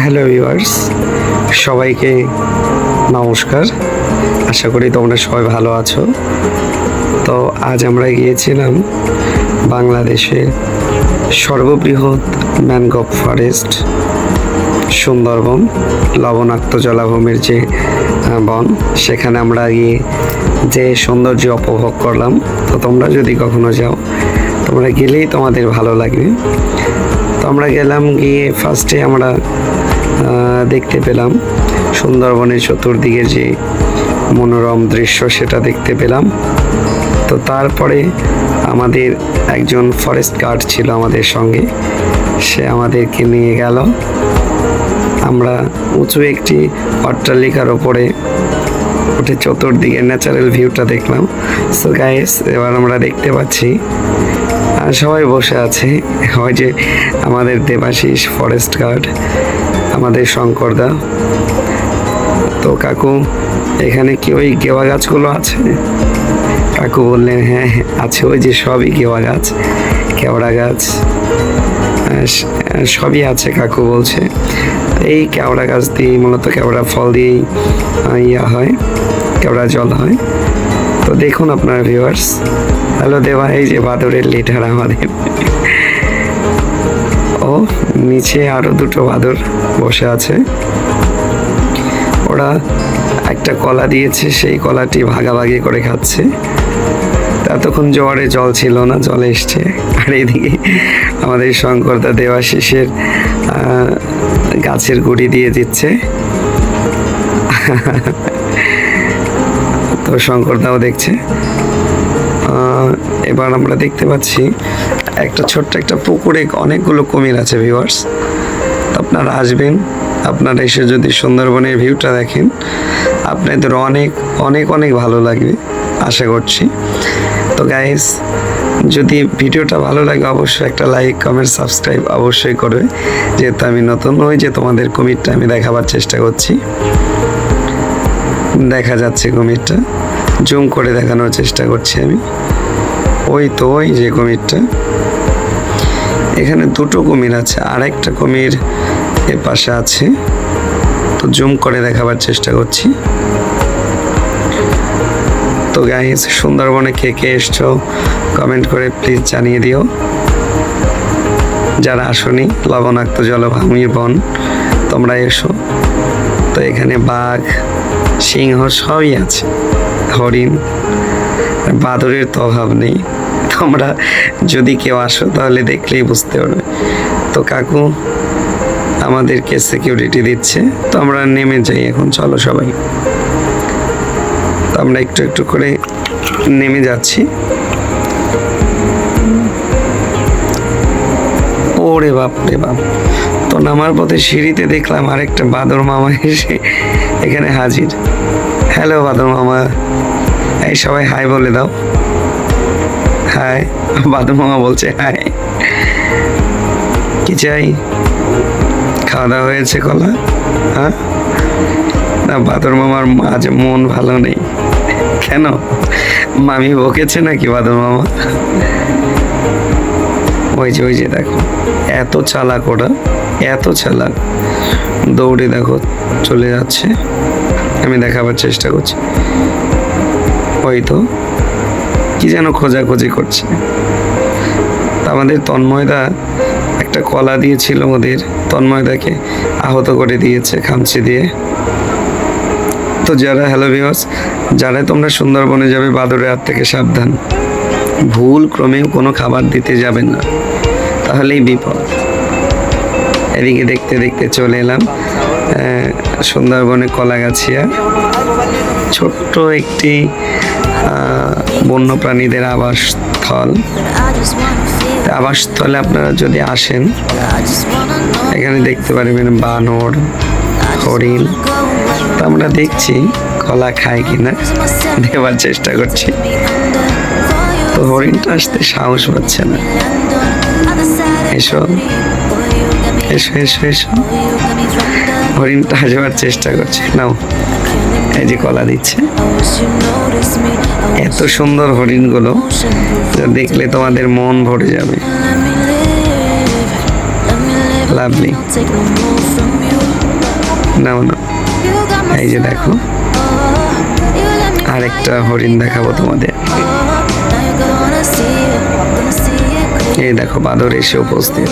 Hello viewers, সবাইকে নমস্কার। আশা করি তোমরা সবাই ভালো আছো। তো আজ আমরা গিয়েছিলাম বাংলাদেশের সর্ববৃহৎ ম্যানগ্রোভ ফরেস্ট সুন্দরবন, লবণাক্ত জলাভূমির যে বন, সেখানে আমরা গিয়ে যে সৌন্দর্য উপভোগ করলাম। তো তোমরা যদি কখনো যাও, তোমরা গেলেই তোমাদের ভালো লাগবে। তো আমরা গেলাম, গিয়ে ফার্স্টে আমরা দেখতে পেলাম সুন্দরবনের চতুর্দিকে যে মনোরম দৃশ্য, সেটা দেখতে পেলাম। তো তারপরে আমাদের একজন ফরেস্ট গার্ড ছিল আমাদের সঙ্গে, সে আমাদেরকে নিয়ে গেল। আমরা উঁচু একটি অট্টালিকার ওপরে উঠে চতুর্দিকে ন্যাচারাল ভিউটা দেখলাম। সো গাইস, এবার আমরা দেখতে পাচ্ছি আর সবাই বসে আছে। হয় যে আমাদের দেবাশিস ফরেস্ট গার্ড, আমাদের শঙ্করদা। তো কাকু, এখানে কি ওই গেওয়া গাছগুলো আছে? কাকু বললেন হ্যাঁ আছে, ওই যে সবই গেওয়া গাছ, কেওড়া গাছ সবই আছে। কাকু বলছে এই কেওড়া গাছ দিয়ে, মূলত কেওড়া ফল দিয়েই হয়, কেওড়া জল হয়। তো দেখুন আপনার ভিউয়ার্স। হ্যালো দেবা, এই যে বাদরের লিডার আমাদের। ও নিচে আরো দুটো বাদর বসে আছে। ওরা একটা কলা দিয়েছে, সেই কলাটি ভাগাভাগি করে খাচ্ছে। ততক্ষণ জোয়ারে জল ছিল না, জল এসছে। আর এইদিকে আমাদের শঙ্করদা দেবাশিসের গাছের গুড়ি দিয়ে দিচ্ছে। তো শঙ্করদাও দেখছে। এবার আমরা দেখতে পাচ্ছি একটা ছোট্ট একটা পুকুরে অনেকগুলো কুমির আছে ভিউয়ার্স। আপনারা আসবেন, আপনারা এসে যদি সুন্দরবনের ভিউটা দেখেন, আপনাদের অনেক অনেক অনেক ভালো লাগবে আশা করছি। তো গাইস, যদি ভিডিওটা ভালো লাগে অবশ্যই একটা লাইক, কমেন্ট, সাবস্ক্রাইব অবশ্যই করবে, যেহেতু আমি নতুন, ওই যে তোমাদের কুমিরটা আমি দেখাবার চেষ্টা করছি। দেখা যাচ্ছে কুমিরটা, জুম করে দেখানোর চেষ্টা করছি আমি। ওই তো, ওই যে কুমিরটা। এখানে দুটো কুমির আছে, আর একটা কুমির এ পাশে আছে। তো জুম করে দেখাবার চেষ্টা করছি। তো গাইস, সুন্দরবনে কে কে এসছো কমেন্ট করে প্লিজ জানিয়ে দিও। যারা আসনি, লবণাক্ত জলাভূমির বন, তোমরা এসো। তো এখানে বাঘ, সিংহ সবই আছে, হরিণ, বাদরের তো অভাব নেই। তোমরা যদি কেউ আসো তাহলে দেখলেই বুঝতে পারবে। তো কাকু আমাদেরকে সিকিউরিটি দিচ্ছে। তো আমরা নেমে যাই এখন, চলো সবাই। তো আমরা একটু একটু করে নেমে যাচ্ছি। ওরে বাপ রে বাপ! তো নামার পথে সিঁড়িতে দেখলাম আরেকটা বাদর মামা এসে এখানে হাজির। হ্যালো বাদর মামা, এই সবাই হাই বলে দাও। হাই। বাদর মামা বলছে হাই। কি চাই? খাওয়া দাওয়া হয়েছে কলা? হ্যাঁ না, বাদর মামার আজ মন ভালো নেই। কেন, মামি বকেছে নাকি বাদর মামা? ওই যে দেখো, এত চালাক ওরা, এত চালাক। দৌড়ে দেখো চলে যাচ্ছে। আমি দেখাবার চেষ্টা করছি। ওই তো কি যেন খোঁজাখুঁজি করছে। আমাদের তন্ময়দা একটা কলা দিয়েছিল ওদের, তন্ময়দাকে আহত করে দিয়েছে খামচি দিয়ে। তো যারা, হ্যালো ভিউয়ার্স, যারা তোমরা সুন্দরবনে যাবে, বাদরের হাত থেকে সাবধান। ভুল ক্রমেও কোনো খাবার দিতে যাবেন না, তাহলেই বিপদ। এদিকে দেখতে দেখতে চলে এলাম সুন্দরবনে কলাগাছিয়া, ছোট্ট একটি বন্যপ্রাণীদের আবাসস্থল। আবাসস্থলে আপনারা যদি আসেন, এখানে দেখতে পারবেন বানর, হরিণ। তো আমরা দেখছি কলা খায় কিনা, দেওয়ার চেষ্টা করছি। তো হরিণটা আসতে সাহস পাচ্ছে না। এসো এসো এসো এসো। হরিণটা আসবার চেষ্টা করছে। নাও, এই যে কলা দিচ্ছে। এত সুন্দর হরিণগুলো, দেখলে তোমাদের মন ভরে যাবে। লাভলি। নাও না, এই যে দেখো আরেকটা হরিণ দেখাবো তোমাদের। এই দেখো বাদর এসে উপস্থিত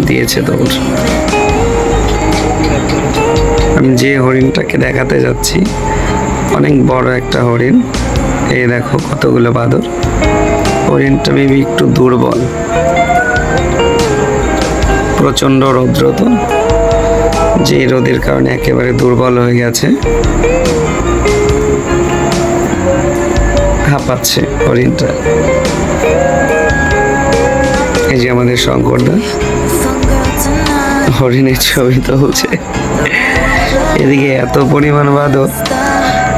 দিয়েছে দৌড়। আমি যে হরিণটাকে দেখাতে যাচ্ছি অনেক বড় একটা হরিণ। এই দেখো কতগুলো বাদর। হরিণটা মেবি একটু দুর্বল, প্রচন্ড রৌদ্র তো, যে রোদের কারণে একেবারে দুর্বল হয়ে গেছে, হাঁপাচ্ছে হরিণটা। এই যে আমাদের শঙ্করদা হরিণের ছবি তুলছে। এদিকে এত পরিমাণ বাদর,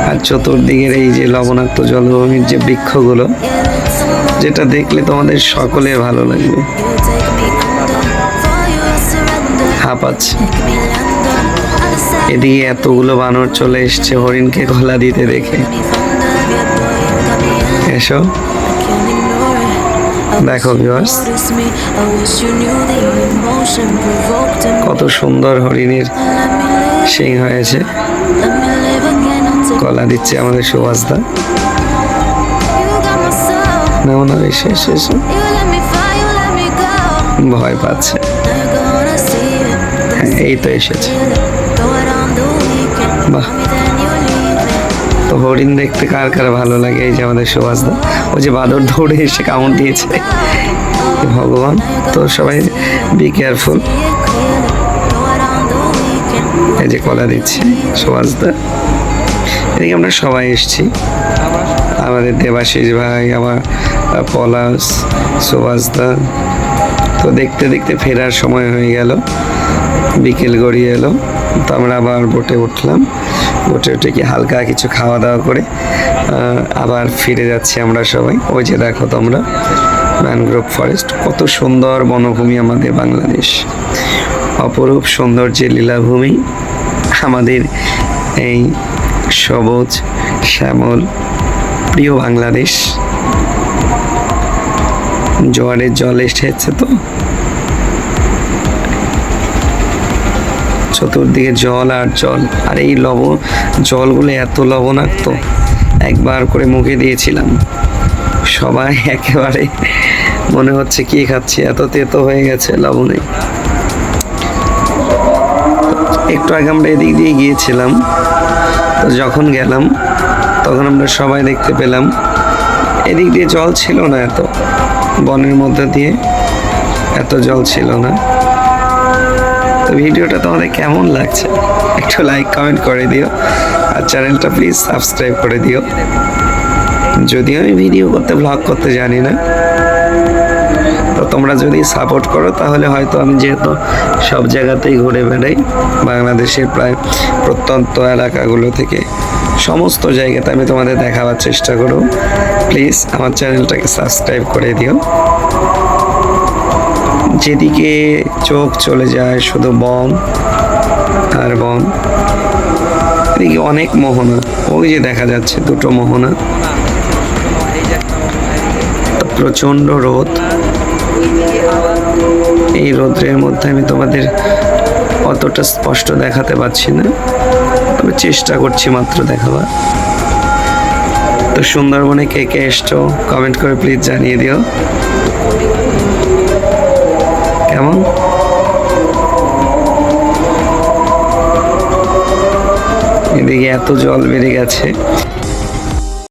আর চতুর্দিকের এই যে লবণাক্ত জলভূমির যে বৃক্ষগুলো, যেটা দেখলে তোমাদের সকলের ভালো লাগবে। হাঁপাচ্ছে। এদিকে এতগুলো বানর চলে এসছে হরিণকে গলা দিতে দেখে। এসো দেখো ভিউয়ার্স, কত সুন্দর হরিণের শিং হয়েছে। গলা দিচ্ছে আমাদের সুভাষদা। না না, এসে এসে এসে ভয় পাচ্ছে। হ্যাঁ, এই তো এসেছে। বাহ, তো হরিণ দেখতে কার কার ভালো লাগে? এই যে আমাদের সুভাষদা। ওই যে বাদর দৌড়ে এসে কামড় দিয়েছে। ভগবান, তো সবাই বি কেয়ারফুল। এই যে কলা দিচ্ছে সুভাষদা। এদিকে আমরা সবাই এসছি, আমাদের দেবাশিস ভাই, আমার পলাশ, সুভাষদা। তো দেখতে দেখতে ফেরার সময় হয়ে গেল, বিকেল গড়িয়ে এলো। তো আমরা আবার বোটে উঠলাম। বোটে উঠে কি হালকা কিছু খাওয়া দাওয়া করে আবার ফিরে যাচ্ছি আমরা সবাই। ওই যে দেখো তোমরা ম্যানগ্রোভ ফরেস্ট, কত সুন্দর বনভূমি আমাদের বাংলাদেশ। অপরূপ সৌন্দর্যের লীলাভূমি আমাদের এই সবুজ শ্যামল প্রিয় বাংলাদেশ। জোয়ারের জল এসেছে তো, চতুর্দিকে জল আর জল। আর এই জলগুলো এত লবণাক্ত, একবার করে মুখে দিয়েছিলাম, সবাই একেবারে মনে হচ্ছে কি খাচ্ছি, এত তেতো হয়ে গেছে লবণে। একটু আগে আমরা এদিক দিয়ে গিয়েছিলাম, তো যখন গেলাম তখন আমরা সবাই দেখতে পেলাম এদিক দিয়ে জল ছিল না, এত বনের মধ্যে দিয়ে এত জল ছিল না। তো ভিডিওটা তোমাদের কেমন লাগছে একটু লাইক কমেন্ট করে দিও, আর চ্যানেলটা প্লিজ সাবস্ক্রাইব করে দিও। যদিও আমি ভিডিও করতে, ব্লগ করতে জানি না, তো তোমরা যদি সাপোর্ট করো তাহলে হয়তো আমি, যেহেতু সব জায়গাতেই ঘুরে বেড়াই, বাংলাদেশের প্রায় প্রত্যন্ত এলাকাগুলো থেকে সমস্ত জায়গাতে আমি তোমাদের দেখাবার চেষ্টা করব। প্লিজ আমার চ্যানেলটাকে সাবস্ক্রাইব করে দিও। যেদিকে চোখ চলে যায় শুধু বন আর বন। এদিকে অনেক মোহনা, ওই যে দেখা যাচ্ছে দুটো মোহনা। প্রচন্ড রোদ, এই রোদের মধ্যে আমি তোমাদের অতটা স্পষ্ট দেখাতে পারছি না, তবে চেষ্টা করছি মাত্র দেখাবার। তো সুন্দরবনে কে কে এসছো কমেন্ট করে প্লিজ জানিয়ে দিও কেমন। এদিকে এত জল বেড়ে গেছে,